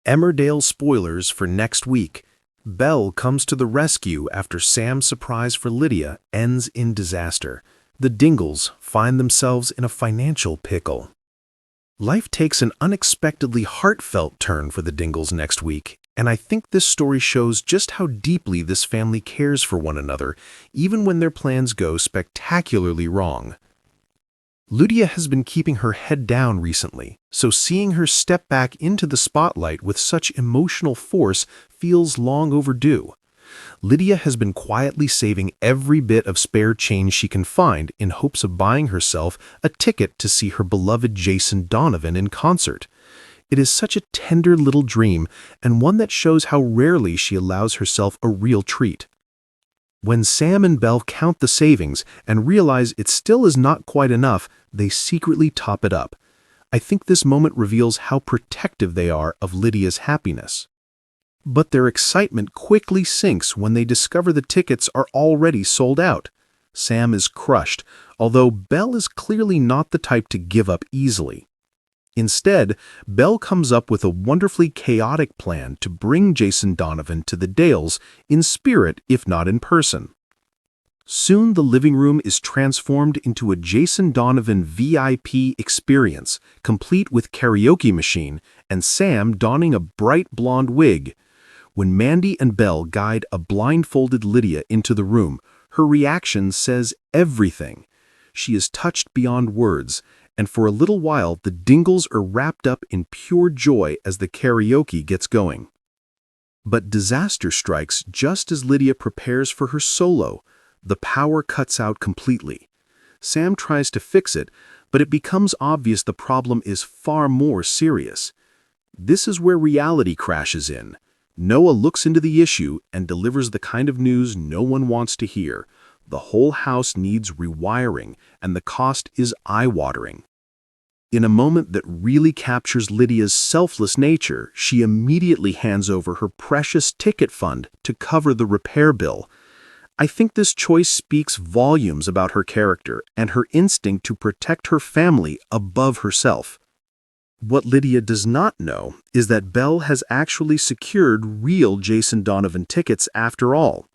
Emmerdale spoilers for next week. Belle comes to the rescue after Sam's surprise for Lydia ends in disaster. The Dingles find themselves in a financial pickle. Life takes an unexpectedly heartfelt turn for the Dingles next week, and I think this story shows just how deeply this family cares for one another, even when their plans go spectacularly wrong. Lydia has been keeping her head down recently, so seeing her step back into the spotlight with such emotional force feels long overdue. Lydia has been quietly saving every bit of spare change she can find in hopes of buying herself a ticket to see her beloved Jason Donovan in concert. It is such a tender little dream, and one that shows how rarely she allows herself a real treat. When Sam and Belle count the savings and realize it still is not quite enough, they secretly top it up. I think this moment reveals how protective they are of Lydia's happiness. But their excitement quickly sinks when they discover the tickets are already sold out. Sam is crushed, although Belle is clearly not the type to give up easily. Instead, Belle comes up with a wonderfully chaotic plan to bring Jason Donovan to the Dales in spirit if not in person. Soon the living room is transformed into a Jason Donovan VIP experience, complete with karaoke machine and Sam donning a bright blonde wig. When Mandy and Belle guide a blindfolded Lydia into the room, her reaction says everything. She is touched beyond words, and for a little while the Dingles are wrapped up in pure joy as the karaoke gets going. But disaster strikes just as Lydia prepares for her solo. The power cuts out completely. Sam tries to fix it, but it becomes obvious the problem is far more serious. This is where reality crashes in. Noah looks into the issue and delivers the kind of news no one wants to hear. The whole house needs rewiring, and the cost is eye-watering. In a moment that really captures Lydia's selfless nature, she immediately hands over her precious ticket fund to cover the repair bill. I think this choice speaks volumes about her character and her instinct to protect her family above herself. What Lydia does not know is that Belle has actually secured real Jason Donovan tickets after all.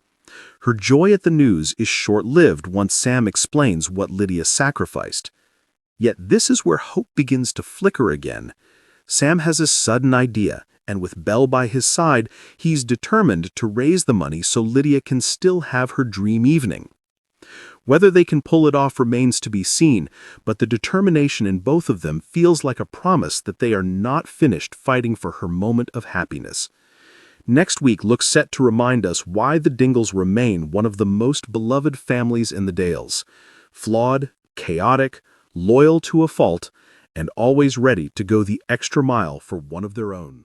Her joy at the news is short-lived once Sam explains what Lydia sacrificed. Yet this is where hope begins to flicker again. Sam has a sudden idea, and with Belle by his side, he's determined to raise the money so Lydia can still have her dream evening. Whether they can pull it off remains to be seen, but the determination in both of them feels like a promise that they are not finished fighting for her moment of happiness. Next week looks set to remind us why the Dingles remain one of the most beloved families in the Dales. Flawed, chaotic, loyal to a fault, and always ready to go the extra mile for one of their own.